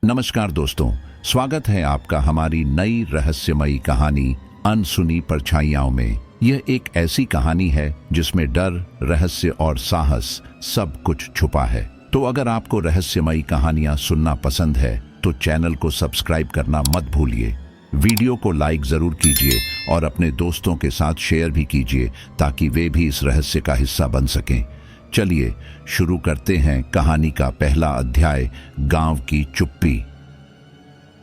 नमस्कार दोस्तों, स्वागत है आपका हमारी नई रहस्यमयी कहानी अनसुनी परछाइयों में। यह एक ऐसी कहानी है जिसमें डर, रहस्य और साहस सब कुछ छुपा है। तो अगर आपको रहस्यमयी कहानियां सुनना पसंद है तो चैनल को सब्सक्राइब करना मत भूलिए। वीडियो को लाइक जरूर कीजिए और अपने दोस्तों के साथ शेयर भी कीजिए ताकि वे भी इस रहस्य का हिस्सा बन सकें। चलिए शुरू करते हैं कहानी का पहला अध्याय, गांव की चुप्पी।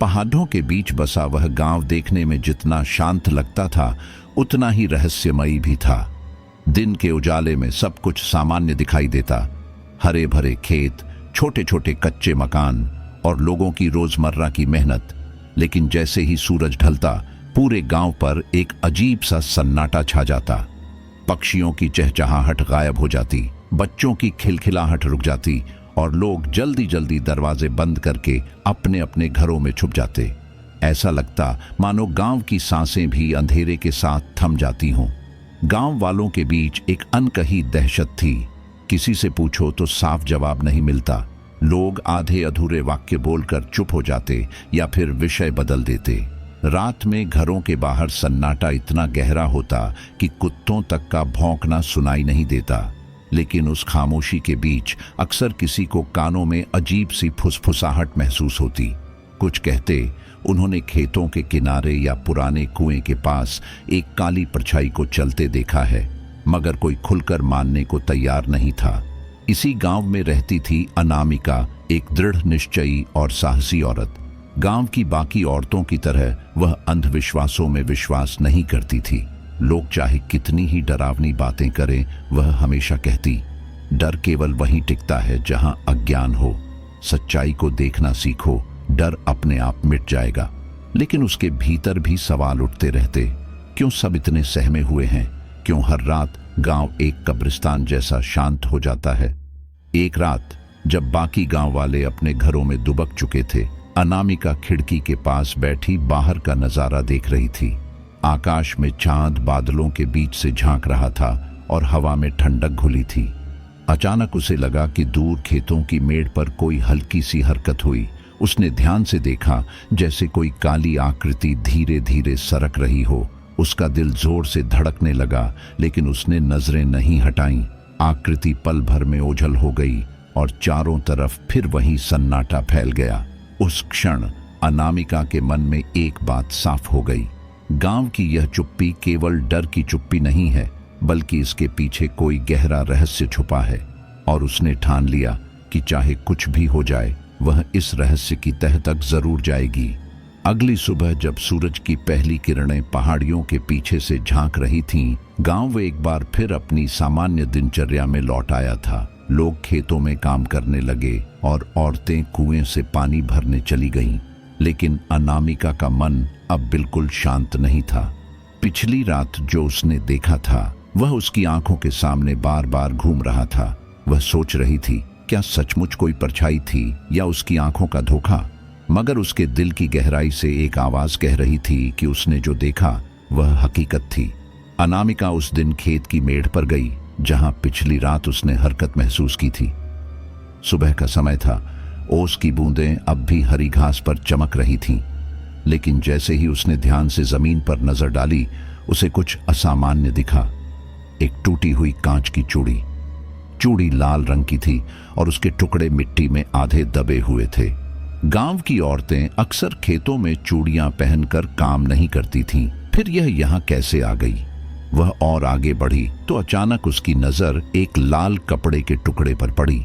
पहाड़ों के बीच बसा वह गांव देखने में जितना शांत लगता था उतना ही रहस्यमयी भी था। दिन के उजाले में सब कुछ सामान्य दिखाई देता, हरे भरे खेत, छोटे छोटे कच्चे मकान और लोगों की रोजमर्रा की मेहनत। लेकिन जैसे ही सूरज ढलता पूरे गांव पर एक अजीब सा सन्नाटा छा जाता। पक्षियों की चहचहाहट गायब हो जाती, बच्चों की खिलखिलाहट रुक जाती और लोग जल्दी जल्दी दरवाजे बंद करके अपने अपने घरों में छुप जाते। ऐसा लगता मानो गांव की सांसें भी अंधेरे के साथ थम जाती हों। गांव वालों के बीच एक अनकही दहशत थी। किसी से पूछो तो साफ जवाब नहीं मिलता। लोग आधे अधूरे वाक्य बोलकर चुप हो जाते या फिर विषय बदल देते। रात में घरों के बाहर सन्नाटा इतना गहरा होता कि कुत्तों तक का भौंकना सुनाई नहीं देता। लेकिन उस खामोशी के बीच अक्सर किसी को कानों में अजीब सी फुसफुसाहट महसूस होती। कुछ कहते उन्होंने खेतों के किनारे या पुराने कुएं के पास एक काली परछाई को चलते देखा है, मगर कोई खुलकर मानने को तैयार नहीं था। इसी गांव में रहती थी अनामिका, एक दृढ़ निश्चयी और साहसी औरत। गांव की बाकी औरतों की तरह वह अंधविश्वासों में विश्वास नहीं करती थी। लोग चाहे कितनी ही डरावनी बातें करें, वह हमेशा कहती, डर केवल वहीं टिकता है जहां अज्ञान हो। सच्चाई को देखना सीखो, डर अपने आप मिट जाएगा। लेकिन उसके भीतर भी सवाल उठते रहते, क्यों सब इतने सहमे हुए हैं? क्यों हर रात गांव एक कब्रिस्तान जैसा शांत हो जाता है? एक रात जब बाकी गांव वाले अपने घरों में दुबक चुके थे, अनामिका खिड़की के पास बैठी बाहर का नजारा देख रही थी। आकाश में चांद बादलों के बीच से झांक रहा था और हवा में ठंडक घुली थी। अचानक उसे लगा कि दूर खेतों की मेड़ पर कोई हल्की सी हरकत हुई। उसने ध्यान से देखा, जैसे कोई काली आकृति धीरे धीरे सरक रही हो। उसका दिल जोर से धड़कने लगा, लेकिन उसने नजरें नहीं हटाईं। आकृति पल भर में ओझल हो गई और चारों तरफ फिर वही सन्नाटा फैल गया। उस क्षण अनामिका के मन में एक बात साफ हो गई, गांव की यह चुप्पी केवल डर की चुप्पी नहीं है, बल्कि इसके पीछे कोई गहरा रहस्य छुपा है। और उसने ठान लिया कि चाहे कुछ भी हो जाए, वह इस रहस्य की तह तक जरूर जाएगी। अगली सुबह जब सूरज की पहली किरणें पहाड़ियों के पीछे से झांक रही थीं, गांव एक बार फिर अपनी सामान्य दिनचर्या में लौट आया था। लोग खेतों में काम करने लगे और औरतें कुएं से पानी भरने चली गईं। लेकिन अनामिका का मन अब बिल्कुल शांत नहीं था। पिछली रात जो उसने देखा था वह उसकी आंखों के सामने बार बार घूम रहा था। वह सोच रही थी, क्या सचमुच कोई परछाई थी या उसकी आंखों का धोखा? मगर उसके दिल की गहराई से एक आवाज कह रही थी कि उसने जो देखा वह हकीकत थी। अनामिका उस दिन खेत की मेड़ पर गई जहां पिछली रात उसने हरकत महसूस की थी। सुबह का समय था, ओस की बूंदें अब भी हरी घास पर चमक रही थीं। लेकिन जैसे ही उसने ध्यान से जमीन पर नजर डाली, उसे कुछ असामान्य दिखा। एक टूटी हुई कांच की चूड़ी। चूड़ी लाल रंग की थी और उसके टुकड़े मिट्टी में आधे दबे हुए थे। गांव की औरतें अक्सर खेतों में चूड़ियां पहनकर काम नहीं करती थीं। फिर यह यहाँ कैसे आ गई? वह और आगे बढ़ी तो अचानक उसकी नजर एक लाल कपड़े के टुकड़े पर पड़ी।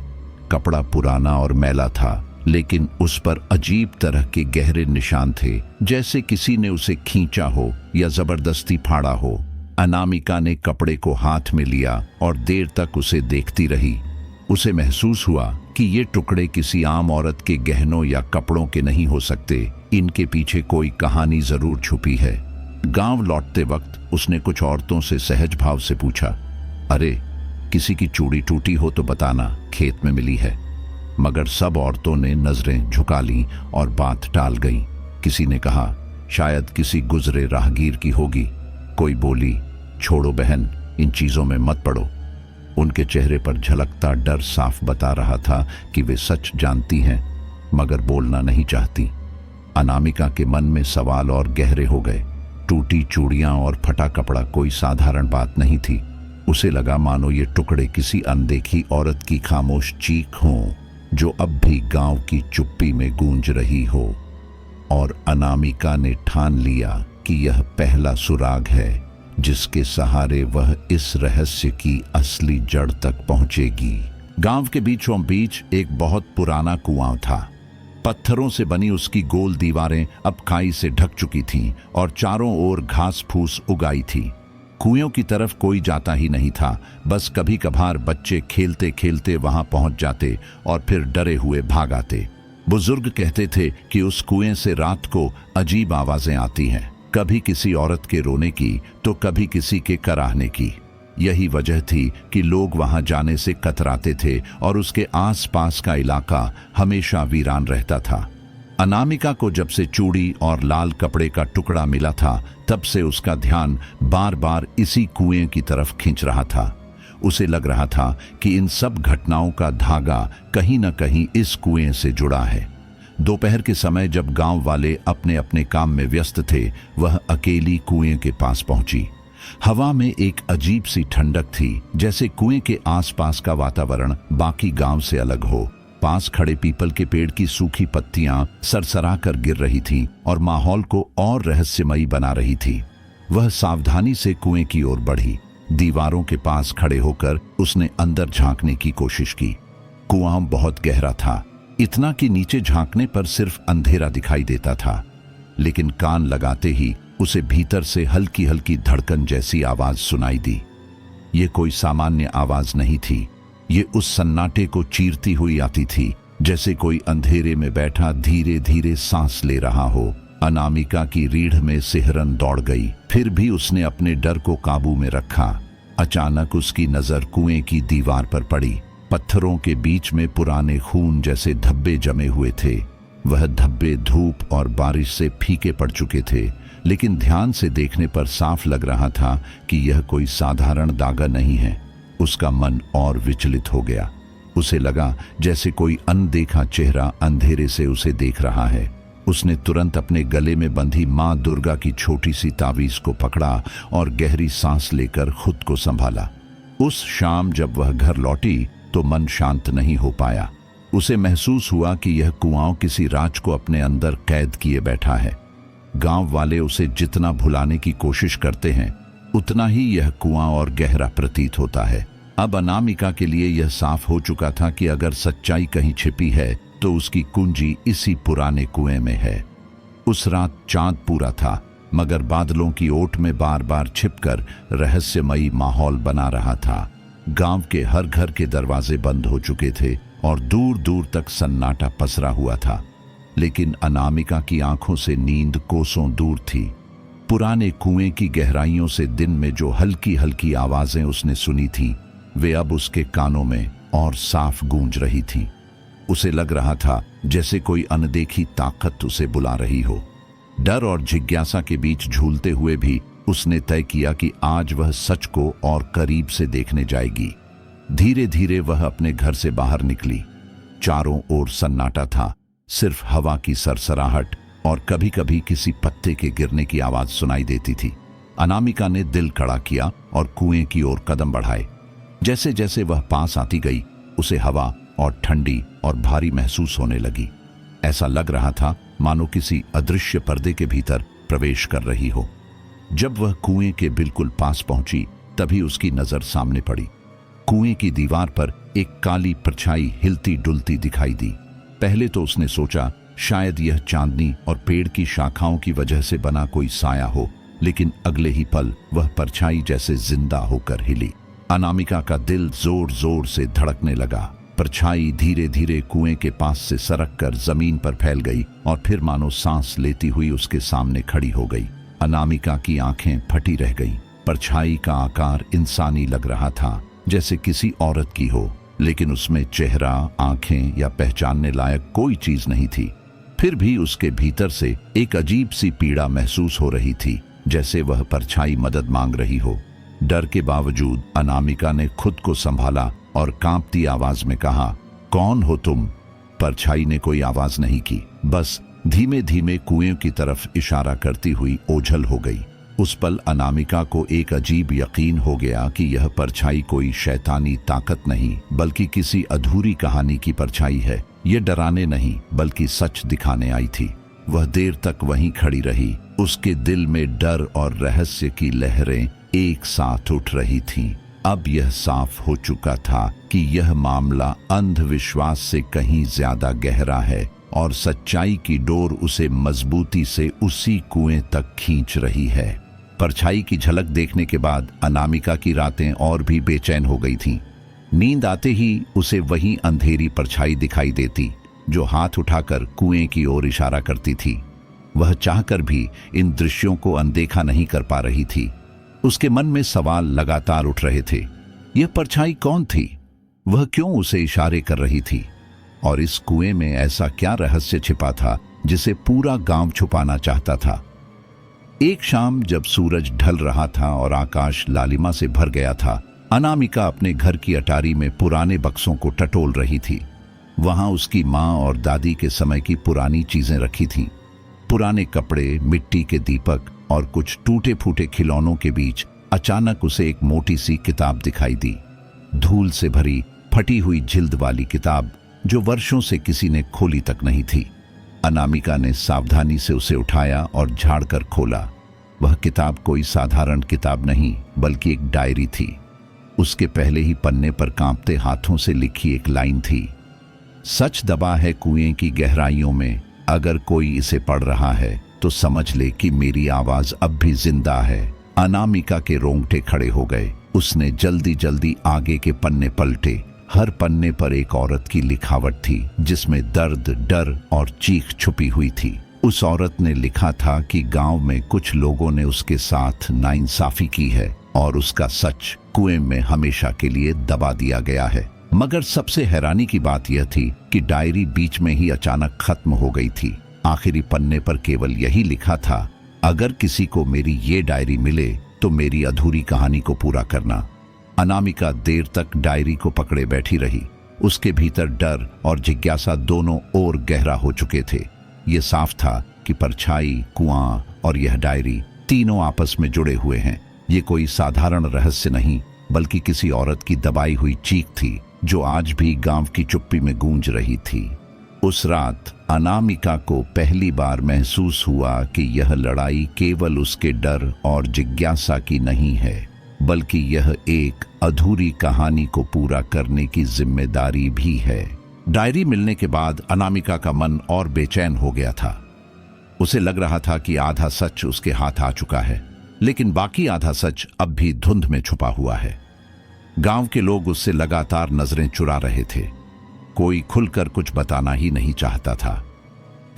कपड़ा पुराना और मैला था, लेकिन उस पर अजीब तरह के गहरे निशान थे, जैसे किसी ने उसे खींचा हो या जबरदस्ती फाड़ा हो। अनामिका ने कपड़े को हाथ में लिया और देर तक उसे देखती रही। उसे महसूस हुआ कि ये टुकड़े किसी आम औरत के गहनों या कपड़ों के नहीं हो सकते। इनके पीछे कोई कहानी जरूर छुपी है। गांव लौटते वक्त उसने कुछ औरतों से सहज भाव से पूछा, अरे किसी की चूड़ी टूटी हो तो बताना, खेत में मिली है। मगर सब औरतों ने नजरें झुका लीं और बात टाल गईं। किसी ने कहा, शायद किसी गुजरे राहगीर की होगी। कोई बोली, छोड़ो बहन, इन चीजों में मत पड़ो। उनके चेहरे पर झलकता डर साफ बता रहा था कि वे सच जानती हैं। मगर बोलना नहीं चाहती। अनामिका के मन में सवाल और गहरे हो गए। टूटी चूड़ियां और फटा कपड़ा कोई साधारण बात नहीं थी। उसे लगा मानो ये टुकड़े किसी अनदेखी औरत की खामोश चीख हो, जो अब भी गांव की चुप्पी में गूंज रही हो। और अनामिका ने ठान लिया कि यह पहला सुराग है जिसके सहारे वह इस रहस्य की असली जड़ तक पहुंचेगी। गांव के बीचों बीच एक बहुत पुराना कुआं था। पत्थरों से बनी उसकी गोल दीवारें अब खाई से ढक चुकी थीं और चारों ओर घास फूस उगाई थी। कुएं की तरफ कोई जाता ही नहीं था, बस कभी कभार बच्चे खेलते खेलते वहां पहुंच जाते और फिर डरे हुए भाग आते। बुजुर्ग कहते थे कि उस कुएं से रात को अजीब आवाजें आती हैं, कभी किसी औरत के रोने की तो कभी किसी के कराहने की। यही वजह थी कि लोग वहां जाने से कतराते थे और उसके आसपास का इलाका हमेशा वीरान रहता था। अनामिका को जब से चूड़ी और लाल कपड़े का टुकड़ा मिला था, तब से उसका ध्यान बार बार इसी कुएं की तरफ खींच रहा था। उसे लग रहा था कि इन सब घटनाओं का धागा कहीं न कहीं इस कुएं से जुड़ा है। दोपहर के समय जब गांव वाले अपने अपने काम में व्यस्त थे, वह अकेली कुएं के पास पहुंची। हवा में एक अजीब सी ठंडक थी, जैसे कुएं के आसपास का वातावरण बाकी गांव से अलग हो। पास खड़े पीपल के पेड़ की सूखी पत्तियां सरसरा कर गिर रही थीं और माहौल को और रहस्यमयी बना रही थी। वह सावधानी से कुएं की ओर बढ़ी। दीवारों के पास खड़े होकर उसने अंदर झांकने की कोशिश की। कुआं बहुत गहरा था, इतना कि नीचे झांकने पर सिर्फ अंधेरा दिखाई देता था। लेकिन कान लगाते ही उसे भीतर से हल्की हल्की धड़कन जैसी आवाज सुनाई दी। ये कोई सामान्य आवाज नहीं थी, ये उस सन्नाटे को चीरती हुई आती थी, जैसे कोई अंधेरे में बैठा धीरे धीरे सांस ले रहा हो। अनामिका की रीढ़ में सिहरन दौड़ गई, फिर भी उसने अपने डर को काबू में रखा। अचानक उसकी नजर कुएं की दीवार पर पड़ी। पत्थरों के बीच में पुराने खून जैसे धब्बे जमे हुए थे। वह धब्बे धूप और बारिश से फीके पड़ चुके थे, लेकिन ध्यान से देखने पर साफ लग रहा था कि यह कोई साधारण दागा नहीं है। उसका मन और विचलित हो गया। उसे लगा जैसे कोई अनदेखा चेहरा अंधेरे से उसे देख रहा है। उसने तुरंत अपने गले में बंधी मां दुर्गा की छोटी सी तावीज को पकड़ा और गहरी सांस लेकर खुद को संभाला। उस शाम जब वह घर लौटी तो मन शांत नहीं हो पाया। उसे महसूस हुआ कि यह कुआं किसी राज को अपने अंदर कैद किए बैठा है। गांव वाले उसे जितना भुलाने की कोशिश करते हैं, उतना ही यह कुआं और गहरा प्रतीत होता है। अब अनामिका के लिए यह साफ हो चुका था कि अगर सच्चाई कहीं छिपी है तो उसकी कुंजी इसी पुराने कुएं में है। उस रात चांद पूरा था, मगर बादलों की ओट में बार बार छिपकर रहस्यमयी माहौल बना रहा था। गांव के हर घर के दरवाजे बंद हो चुके थे और दूर दूर तक सन्नाटा पसरा हुआ था। लेकिन अनामिका की आंखों से नींद कोसों दूर थी। पुराने कुएं की गहराइयों से दिन में जो हल्की हल्की आवाजें उसने सुनी थी, वे अब उसके कानों में और साफ गूंज रही थी। उसे लग रहा था जैसे कोई अनदेखी ताकत उसे बुला रही हो। डर और जिज्ञासा के बीच झूलते हुए भी उसने तय किया कि आज वह सच को और करीब से देखने जाएगी। धीरे धीरे वह अपने घर से बाहर निकली। चारों ओर सन्नाटा था, सिर्फ हवा की सरसराहट और कभी कभी किसी पत्ते के गिरने की आवाज सुनाई देती थी। अनामिका ने दिल कड़ा किया और कुएं की ओर कदम बढ़ाए। जैसे जैसे वह पास आती गई, उसे हवा और ठंडी और भारी महसूस होने लगी। ऐसा लग रहा था मानो किसी अदृश्य पर्दे के भीतर प्रवेश कर रही हो। जब वह कुएं के बिल्कुल पास पहुंची, तभी उसकी नजर सामने पड़ी। कुएं की दीवार पर एक काली परछाई हिलती डुलती दिखाई दी। पहले तो उसने सोचा शायद यह चांदनी और पेड़ की शाखाओं की वजह से बना कोई साया हो, लेकिन अगले ही पल वह परछाई जैसे जिंदा होकर हिली। अनामिका का दिल जोर जोर से धड़कने लगा। परछाई धीरे धीरे कुएं के पास से सरक कर जमीन पर फैल गई और फिर मानो सांस लेती हुई उसके सामने खड़ी हो गई। अनामिका की आंखें फटी रह गईं। परछाई का आकार इंसानी लग रहा था, जैसे किसी औरत की हो, लेकिन उसमें चेहरा, आंखें या पहचानने लायक कोई चीज नहीं थी। फिर भी उसके भीतर से एक अजीब सी पीड़ा महसूस हो रही थी, जैसे वह परछाई मदद मांग रही हो। डर के बावजूद अनामिका ने खुद को संभाला और कांपती आवाज में कहा, कौन हो तुम? परछाई ने कोई आवाज नहीं की, बस धीमे धीमे कुएं की तरफ इशारा करती हुई ओझल हो गई। उस पल अनामिका को एक अजीब यकीन हो गया कि यह परछाई कोई शैतानी ताकत नहीं, बल्कि किसी अधूरी कहानी की परछाई है। ये डराने नहीं बल्कि सच दिखाने आई थी। वह देर तक वहीं खड़ी रही। उसके दिल में डर और रहस्य की लहरें एक साथ उठ रही थीं। अब यह साफ हो चुका था कि यह मामला अंधविश्वास से कहीं ज्यादा गहरा है और सच्चाई की डोर उसे मजबूती से उसी कुएं तक खींच रही है। परछाई की झलक देखने के बाद अनामिका की रातें और भी बेचैन हो गई थीं। नींद आते ही उसे वही अंधेरी परछाई दिखाई देती जो हाथ उठाकर कुएं की ओर इशारा करती थी। वह चाहकर भी इन दृश्यों को अनदेखा नहीं कर पा रही थी। उसके मन में सवाल लगातार उठ रहे थे। यह परछाई कौन थी? वह क्यों उसे इशारे कर रही थी? और इस कुएं में ऐसा क्या रहस्य छिपा था जिसे पूरा गांव छुपाना चाहता था? एक शाम जब सूरज ढल रहा था और आकाश लालिमा से भर गया था, अनामिका अपने घर की अटारी में पुराने बक्सों को टटोल रही थी। वहां उसकी माँ और दादी के समय की पुरानी चीजें रखी थीं। पुराने कपड़े, मिट्टी के दीपक और कुछ टूटे फूटे खिलौनों के बीच अचानक उसे एक मोटी सी किताब दिखाई दी। धूल से भरी फटी हुई जिल्द वाली किताब जो वर्षों से किसी ने खोली तक नहीं थी। अनामिका ने सावधानी से उसे उठाया और झाड़कर खोला। वह किताब कोई साधारण किताब नहीं बल्कि एक डायरी थी। उसके पहले ही पन्ने पर कांपते हाथों से लिखी एक लाइन थी, सच दबा है कुएं की गहराइयों में, अगर कोई इसे पढ़ रहा है तो समझ ले कि मेरी आवाज अब भी जिंदा है। अनामिका के रोंगटे खड़े हो गए। उसने जल्दी जल्दी आगे के पन्ने पलटे। हर पन्ने पर एक औरत की लिखावट थी जिसमें दर्द, डर और चीख छुपी हुई थी। उस औरत ने लिखा था कि गांव में कुछ लोगों ने उसके साथ नाइंसाफी की है और उसका सच कुएं में हमेशा के लिए दबा दिया गया है। मगर सबसे हैरानी की बात यह थी कि डायरी बीच में ही अचानक खत्म हो गई थी। आखिरी पन्ने पर केवल यही लिखा था, अगर किसी को मेरी ये डायरी मिले तो मेरी अधूरी कहानी को पूरा करना। अनामिका देर तक डायरी को पकड़े बैठी रही। उसके भीतर डर और जिज्ञासा दोनों और गहरा हो चुके थे। ये साफ था कि परछाई, कुआं और यह डायरी तीनों आपस में जुड़े हुए हैं। ये कोई साधारण रहस्य नहीं बल्कि किसी औरत की दबाई हुई चीख थी जो आज भी गांव की चुप्पी में गूंज रही थी। उस रात अनामिका को पहली बार महसूस हुआ कि यह लड़ाई केवल उसके डर और जिज्ञासा की नहीं है, बल्कि यह एक अधूरी कहानी को पूरा करने की जिम्मेदारी भी है। डायरी मिलने के बाद अनामिका का मन और बेचैन हो गया था। उसे लग रहा था कि आधा सच उसके हाथ आ चुका है, लेकिन बाकी आधा सच अब भी धुंध में छुपा हुआ है। गांव के लोग उससे लगातार नजरें चुरा रहे थे। कोई खुलकर कुछ बताना ही नहीं चाहता था।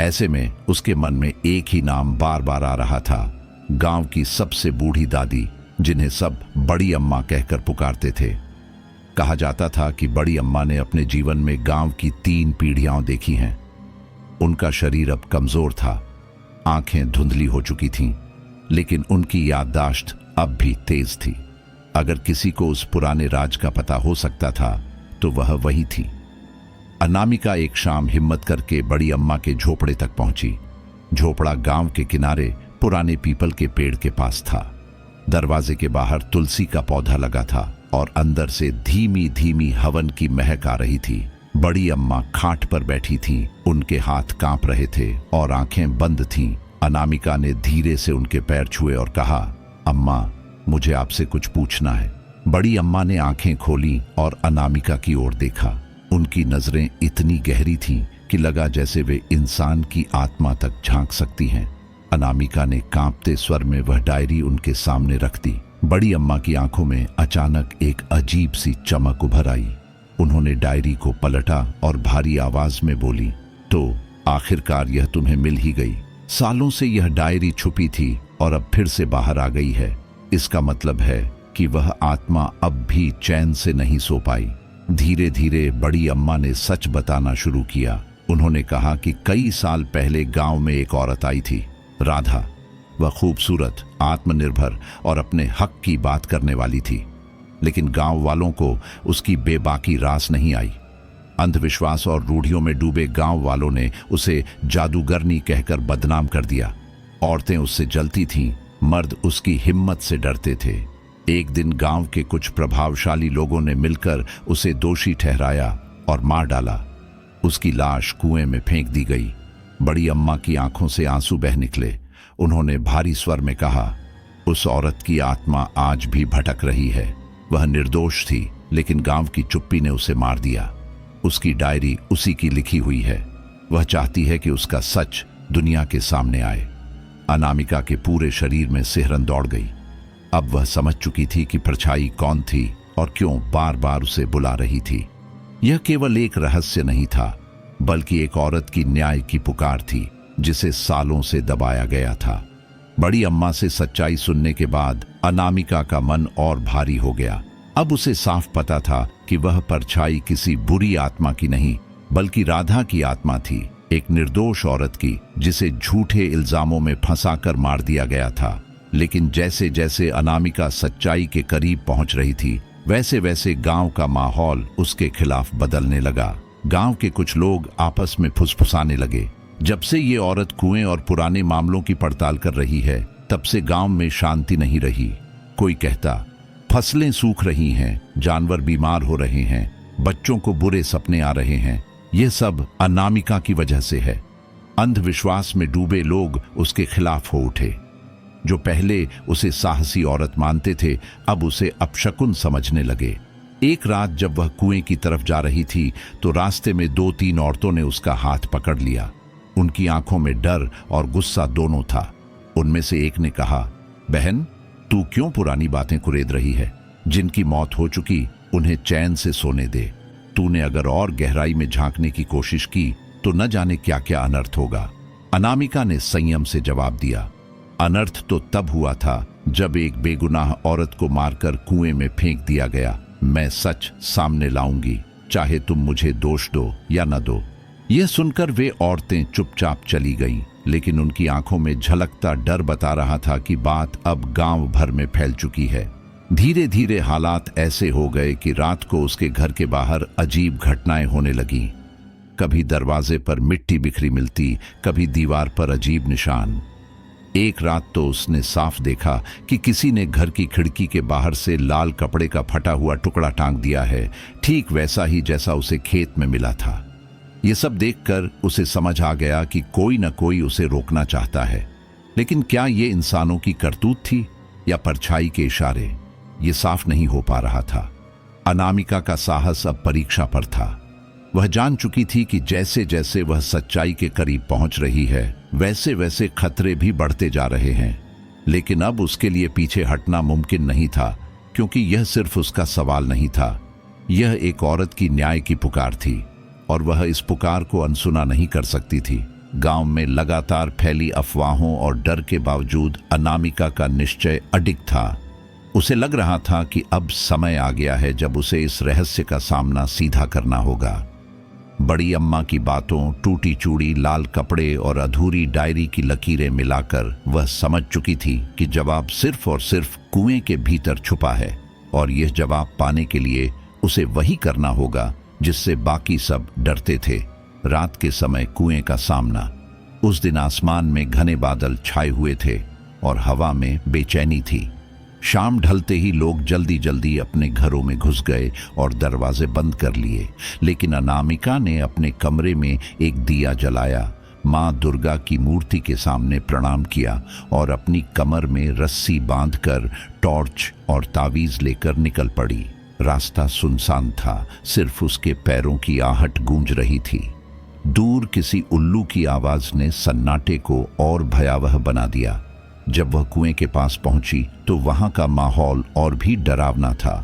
ऐसे में उसके मन में एक ही नाम बार बार आ रहा था, गांव की सबसे बूढ़ी दादी, जिन्हें सब बड़ी अम्मा कहकर पुकारते थे। कहा जाता था कि बड़ी अम्मा ने अपने जीवन में गांव की 3 पीढ़ियां देखी हैं। उनका शरीर अब कमजोर था, आंखें धुंधली हो चुकी थीं, लेकिन उनकी याददाश्त अब भी तेज थी। अगर किसी को उस पुराने राज का पता हो सकता था तो वह वही थी। अनामिका एक शाम हिम्मत करके बड़ी अम्मा के झोपड़े तक पहुंची। झोपड़ा गांव के किनारे पुराने पीपल के पेड़ के पास था। दरवाजे के बाहर तुलसी का पौधा लगा था और अंदर से धीमी धीमी हवन की महक आ रही थी। बड़ी अम्मा खाट पर बैठी थीं, उनके हाथ कांप रहे थे और आंखें बंद थीं। अनामिका ने धीरे से उनके पैर छुए और कहा, अम्मा, मुझे आपसे कुछ पूछना है। बड़ी अम्मा ने आंखें खोली और अनामिका की ओर देखा। उनकी नजरें इतनी गहरी थीं कि लगा जैसे वे इंसान की आत्मा तक झांक सकती हैं। अनामिका ने कांपते स्वर में वह डायरी उनके सामने रख दी। बड़ी अम्मा की आंखों में अचानक एक अजीब सी चमक उभर आई। उन्होंने डायरी को पलटा और भारी आवाज में बोली, तो आखिरकार यह तुम्हें मिल ही गई। सालों से यह डायरी छुपी थी और अब फिर से बाहर आ गई है। इसका मतलब है कि वह आत्मा अब भी चैन से नहीं सो पाई। धीरे धीरे बड़ी अम्मा ने सच बताना शुरू किया। उन्होंने कहा कि कई साल पहले गांव में एक औरत आई थी, राधा। वह खूबसूरत, आत्मनिर्भर और अपने हक की बात करने वाली थी, लेकिन गांव वालों को उसकी बेबाकी रास नहीं आई। अंधविश्वास और रूढ़ियों में डूबे गांव वालों ने उसे जादूगरनी कहकर बदनाम कर दिया। औरतें उससे जलती थीं, मर्द उसकी हिम्मत से डरते थे। एक दिन गांव के कुछ प्रभावशाली लोगों ने मिलकर उसे दोषी ठहराया और मार डाला। उसकी लाश कुएं में फेंक दी गई। बड़ी अम्मा की आंखों से आंसू बह निकले। उन्होंने भारी स्वर में कहा, उस औरत की आत्मा आज भी भटक रही है। वह निर्दोष थी, लेकिन गांव की चुप्पी ने उसे मार दिया। उसकी डायरी उसी की लिखी हुई है। वह चाहती है कि उसका सच दुनिया के सामने आए। अनामिका के पूरे शरीर में सिहरन दौड़ गई। अब वह समझ चुकी थी कि परछाई कौन थी और क्यों बार बार उसे बुला रही थी। यह केवल एक रहस्य नहीं था, बल्कि एक औरत की न्याय की पुकार थी, जिसे सालों से दबाया गया था। बड़ी अम्मा से सच्चाई सुनने के बाद अनामिका का मन और भारी हो गया। अब उसे साफ पता था कि वह परछाई किसी बुरी आत्मा की नहीं, बल्कि राधा की आत्मा थी, एक निर्दोष औरत की, जिसे झूठे इल्जामों में फंसाकर मार दिया गया था। लेकिन जैसे जैसे अनामिका सच्चाई के करीब पहुंच रही थी, वैसे वैसे गांव का माहौल उसके खिलाफ बदलने लगा। गांव के कुछ लोग आपस में फुसफुसाने लगे, जब से ये औरत कुएं और पुराने मामलों की पड़ताल कर रही है, तब से गांव में शांति नहीं रही। कोई कहता, फसलें सूख रही हैं, जानवर बीमार हो रहे हैं, बच्चों को बुरे सपने आ रहे हैं। यह सब अनामिका की वजह से है। अंधविश्वास में डूबे लोग उसके खिलाफ हो उठे। जो पहले उसे साहसी औरत मानते थे, अब उसे अपशकुन समझने लगे। एक रात जब वह कुएं की तरफ जा रही थी, तो रास्ते में 2-3 औरतों ने उसका हाथ पकड़ लिया। उनकी आंखों में डर और गुस्सा दोनों था। उनमें से एक ने कहा, बहन, तू क्यों पुरानी बातें कुरेद रही है? जिनकी मौत हो चुकी, उन्हें चैन से सोने दे। तूने अगर और गहराई में झांकने की कोशिश की तो न जाने क्या क्या अनर्थ होगा। अनामिका ने संयम से जवाब दिया, अनर्थ तो तब हुआ था जब एक बेगुनाह औरत को मारकर कुएं में फेंक दिया गया। मैं सच सामने लाऊंगी, चाहे तुम मुझे दोष दो या न दो। यह सुनकर वे औरतें चुपचाप चली गईं, लेकिन उनकी आंखों में झलकता डर बता रहा था कि बात अब गांव भर में फैल चुकी है। धीरे धीरे हालात ऐसे हो गए कि रात को उसके घर के बाहर अजीब घटनाएं होने लगीं। कभी दरवाजे पर मिट्टी बिखरी मिलती, कभी दीवार पर अजीब निशान। एक रात तो उसने साफ देखा कि किसी ने घर की खिड़की के बाहर से लाल कपड़े का फटा हुआ टुकड़ा टांग दिया है, ठीक वैसा ही जैसा उसे खेत में मिला था। ये सब देखकर उसे समझ आ गया कि कोई न कोई उसे रोकना चाहता है। लेकिन क्या ये इंसानों की करतूत थी या परछाई के इशारे? ये साफ नहीं हो पा रहा था। अनामिका का साहस अब परीक्षा पर था। वह जान चुकी थी कि जैसे जैसे वह सच्चाई के करीब पहुंच रही है, वैसे वैसे खतरे भी बढ़ते जा रहे हैं। लेकिन अब उसके लिए पीछे हटना मुमकिन नहीं था, क्योंकि यह सिर्फ उसका सवाल नहीं था, यह एक औरत की न्याय की पुकार थी, और वह इस पुकार को अनसुना नहीं कर सकती थी। गांव में लगातार फैली अफवाहों और डर के बावजूद अनामिका का निश्चय अडिग था। उसे लग रहा था कि अब समय आ गया है जब उसे इस रहस्य का सामना सीधा करना होगा। बड़ी अम्मा की बातों, टूटी चूड़ी, लाल कपड़े और अधूरी डायरी की लकीरें मिलाकर वह समझ चुकी थी कि जवाब सिर्फ और सिर्फ कुएं के भीतर छुपा है, और यह जवाब पाने के लिए उसे वही करना होगा जिससे बाकी सब डरते थे। रात के समय कुएं का सामना। उस दिन आसमान में घने बादल छाए हुए थे और हवा में बेचैनी थी। शाम ढलते ही लोग जल्दी जल्दी अपने घरों में घुस गए और दरवाजे बंद कर लिए। लेकिन अनामिका ने अपने कमरे में एक दिया जलाया, माँ दुर्गा की मूर्ति के सामने प्रणाम किया और अपनी कमर में रस्सी बांधकर टॉर्च और तावीज लेकर निकल पड़ी। रास्ता सुनसान था, सिर्फ उसके पैरों की आहट गूंज रही थी। दूर किसी उल्लू की आवाज ने सन्नाटे को और भयावह बना दिया। जब वह कुएं के पास पहुंची तो वहां का माहौल और भी डरावना था।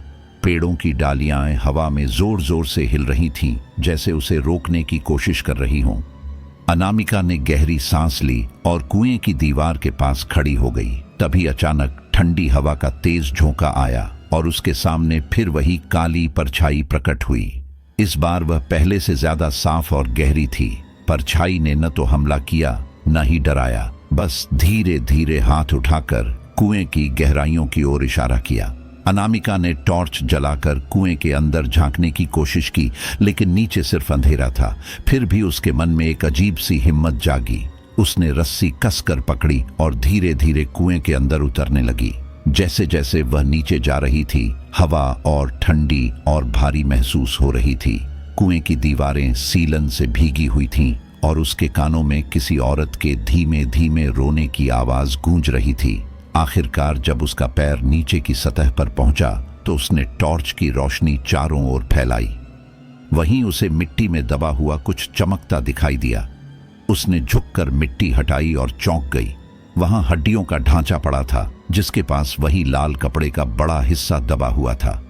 पेड़ों की डालियां हवा में जोर जोर से हिल रही थीं, जैसे उसे रोकने की कोशिश कर रही हों। अनामिका ने गहरी सांस ली और कुएं की दीवार के पास खड़ी हो गई। तभी अचानक ठंडी हवा का तेज झोंका आया और उसके सामने फिर वही काली परछाई प्रकट हुई। इस बार वह पहले से ज्यादा साफ और गहरी थी। परछाई ने न तो हमला किया, न ही डराया, बस धीरे धीरे हाथ उठाकर कुएं की गहराइयों की ओर इशारा किया। अनामिका ने टॉर्च जलाकर कुएं के अंदर झांकने की कोशिश की, लेकिन नीचे सिर्फ अंधेरा था। फिर भी उसके मन में एक अजीब सी हिम्मत जागी। उसने रस्सी कसकर पकड़ी और धीरे धीरे कुएं के अंदर उतरने लगी। जैसे जैसे वह नीचे जा रही थी, हवा और ठंडी और भारी महसूस हो रही थी। कुएं की दीवारें सीलन से भीगी हुई थीं और उसके कानों में किसी औरत के धीमे धीमे रोने की आवाज गूंज रही थी। आखिरकार जब उसका पैर नीचे की सतह पर पहुंचा तो उसने टॉर्च की रोशनी चारों ओर फैलाई। वहीं उसे मिट्टी में दबा हुआ कुछ चमकता दिखाई दिया। उसने झुककर मिट्टी हटाई और चौंक गई। वहां हड्डियों का ढांचा पड़ा था, जिसके पास वही लाल कपड़े का बड़ा हिस्सा दबा हुआ था।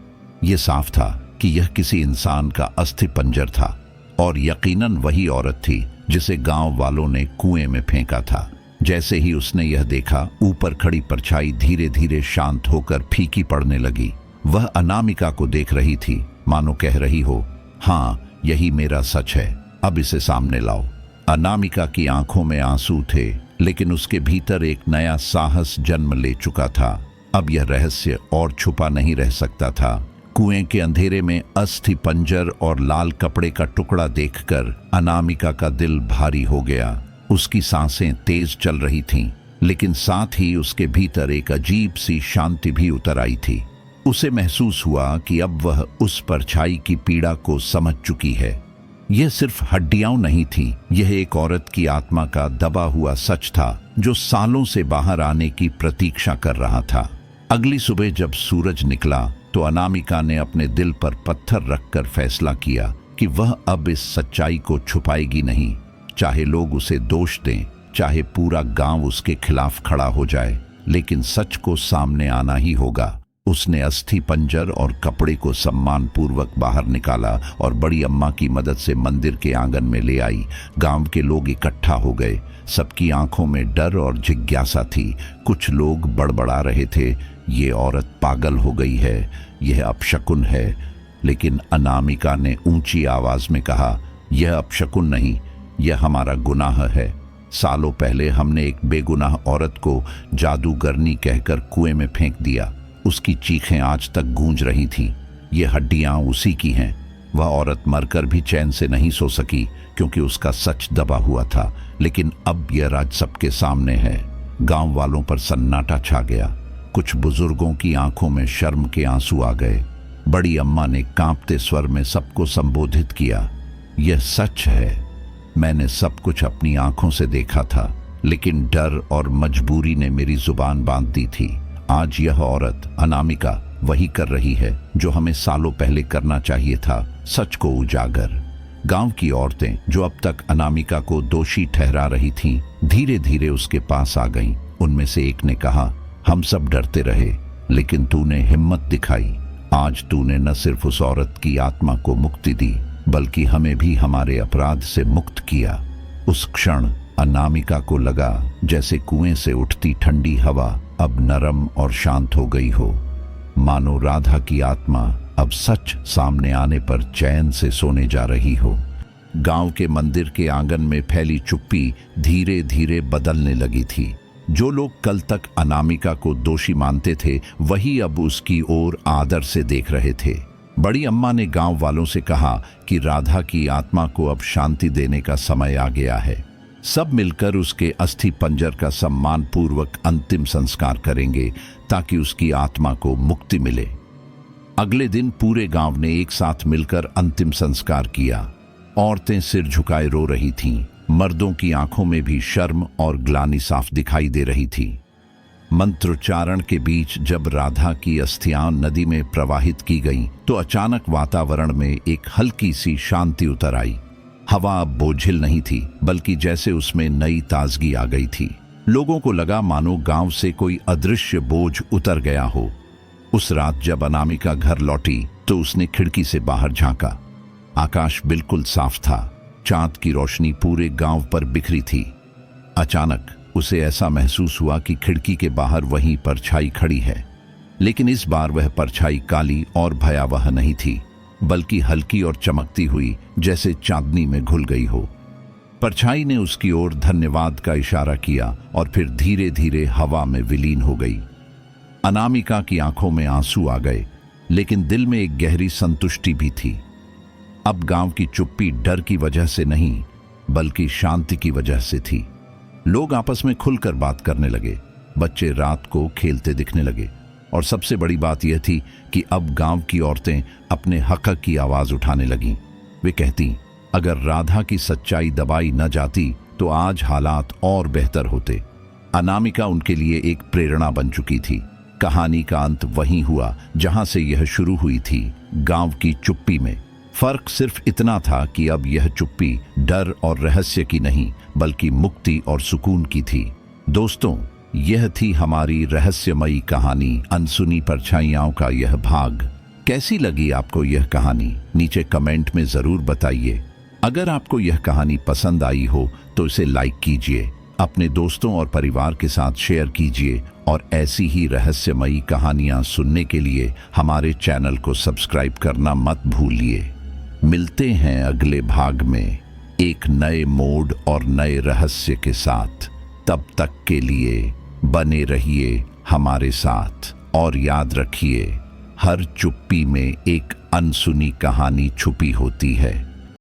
यह साफ था कि यह किसी इंसान का अस्थि पंजर था और यकीनन वही औरत थी जिसे गांव वालों ने कुएं में फेंका था। जैसे ही उसने यह देखा, ऊपर खड़ी परछाई धीरे धीरे शांत होकर फीकी पड़ने लगी। वह अनामिका को देख रही थी, मानो कह रही हो, हाँ, यही मेरा सच है, अब इसे सामने लाओ। अनामिका की आंखों में आंसू थे, लेकिन उसके भीतर एक नया साहस जन्म ले चुका था। अब यह रहस्य और छुपा नहीं रह सकता था। कुएं के अंधेरे में अस्थि पंजर और लाल कपड़े का टुकड़ा देखकर अनामिका का दिल भारी हो गया। उसकी सांसें तेज चल रही थीं, लेकिन साथ ही उसके भीतर एक अजीब सी शांति भी उतर आई थी। उसे महसूस हुआ कि अब वह उस परछाई की पीड़ा को समझ चुकी है। यह सिर्फ हड्डियां नहीं थी, यह एक औरत की आत्मा का दबा हुआ सच था, जो सालों से बाहर आने की प्रतीक्षा कर रहा था। अगली सुबह जब सूरज निकला तो अनामिका ने अपने दिल पर पत्थर रखकर फैसला किया कि वह अब इस सच्चाई को छुपाएगी नहीं। चाहे लोग उसे दोष दें, चाहे पूरा गांव उसके खिलाफ खड़ा हो जाए, लेकिन सच को सामने आना ही होगा। उसने अस्थि पंजर और कपड़े को सम्मानपूर्वक बाहर निकाला और बड़ी अम्मा की मदद से मंदिर के आंगन में ले आई। गांव के लोग इकट्ठा हो गए। सबकी आंखों में डर और जिज्ञासा थी। कुछ लोग बड़बड़ा रहे थे, ये औरत पागल हो गई है, यह अपशकुन है। लेकिन अनामिका ने ऊंची आवाज में कहा, यह अपशकुन नहीं, यह हमारा गुनाह है। सालों पहले हमने एक बेगुनाह औरत को जादूगरनी कहकर कुएं में फेंक दिया। उसकी चीखें आज तक गूंज रही थीं। ये हड्डियां उसी की हैं। वह औरत मरकर भी चैन से नहीं सो सकी, क्योंकि उसका सच दबा हुआ था। लेकिन अब यह राज सबके सामने है। गांव वालों पर सन्नाटा छा गया। कुछ बुजुर्गों की आंखों में शर्म के आंसू आ गए। बड़ी अम्मा ने कांपते स्वर में सबको संबोधित किया, यह सच है, मैंने सब कुछ अपनी आंखों से देखा था, लेकिन डर और मजबूरी ने मेरी जुबान बांध दी थी। आज यह औरत अनामिका वही कर रही है जो हमें सालों पहले करना चाहिए था, सच को उजागर। गांव की औरतें जो अब तक अनामिका को दोषी ठहरा रही थीं, धीरे धीरे उसके पास आ गईं। उनमें से एक ने कहा, हम सब डरते रहे, लेकिन तूने हिम्मत दिखाई। आज तूने न सिर्फ उस औरत की आत्मा को मुक्ति दी, बल्कि हमें भी हमारे अपराध से मुक्त किया। उस क्षण अनामिका को लगा जैसे कुएं से उठती ठंडी हवा अब नरम और शांत हो गई हो। मानो राधा की आत्मा अब सच सामने आने पर चैन से सोने जा रही हो। गांव के मंदिर के आंगन में फैली चुप्पी धीरे धीरे बदलने लगी थी। जो लोग कल तक अनामिका को दोषी मानते थे, वही अब उसकी ओर आदर से देख रहे थे। बड़ी अम्मा ने गांव वालों से कहा कि राधा की आत्मा को अब शांति देने का समय आ गया है। सब मिलकर उसके अस्थि पंजर का सम्मान पूर्वक अंतिम संस्कार करेंगे, ताकि उसकी आत्मा को मुक्ति मिले। अगले दिन पूरे गांव ने एक साथ मिलकर अंतिम संस्कार किया। औरतें सिर झुकाए रो रही थीं। मर्दों की आंखों में भी शर्म और ग्लानि साफ दिखाई दे रही थी। मंत्रोच्चारण के बीच जब राधा की अस्थियां नदी में प्रवाहित की गईं, तो अचानक वातावरण में एक हल्की सी शांति उतर आई। हवा अब बोझिल नहीं थी, बल्कि जैसे उसमें नई ताजगी आ गई थी। लोगों को लगा मानो गांव से कोई अदृश्य बोझ उतर गया हो। उस रात जब अनामिका घर लौटी तो उसने खिड़की से बाहर झांका। आकाश बिल्कुल साफ था। चांद की रोशनी पूरे गांव पर बिखरी थी। अचानक उसे ऐसा महसूस हुआ कि खिड़की के बाहर वही परछाई खड़ी है। लेकिन इस बार वह परछाई काली और भयावह नहीं थी, बल्कि हल्की और चमकती हुई, जैसे चांदनी में घुल गई हो। परछाई ने उसकी ओर धन्यवाद का इशारा किया और फिर धीरे धीरे हवा में विलीन हो गई। अनामिका की आंखों में आंसू आ गए, लेकिन दिल में एक गहरी संतुष्टि भी थी। अब गांव की चुप्पी डर की वजह से नहीं, बल्कि शांति की वजह से थी। लोग आपस में खुलकर बात करने लगे, बच्चे रात को खेलते दिखने लगे, और सबसे बड़ी बात यह थी कि अब गांव की औरतें अपने हक की आवाज उठाने लगीं। वे कहती, अगर राधा की सच्चाई दबाई न जाती तो आज हालात और बेहतर होते। अनामिका उनके लिए एक प्रेरणा बन चुकी थी। कहानी का अंत वहीं हुआ जहां से यह शुरू हुई थी, गांव की चुप्पी में। फर्क सिर्फ इतना था कि अब यह चुप्पी डर और रहस्य की नहीं, बल्कि मुक्ति और सुकून की थी। दोस्तों, यह थी हमारी रहस्यमयी कहानी अनसुनी परछाइयां का यह भाग। कैसी लगी आपको यह कहानी? नीचे कमेंट में जरूर बताइए। अगर आपको यह कहानी पसंद आई हो तो इसे लाइक कीजिए, अपने दोस्तों और परिवार के साथ शेयर कीजिए, और ऐसी ही रहस्यमयी कहानियां सुनने के लिए हमारे चैनल को सब्सक्राइब करना मत भूलिए। मिलते हैं अगले भाग में एक नए मोड़ और नए रहस्य के साथ। तब तक के लिए बने रहिए हमारे साथ, और याद रखिए, हर चुप्पी में एक अनसुनी कहानी छुपी होती है।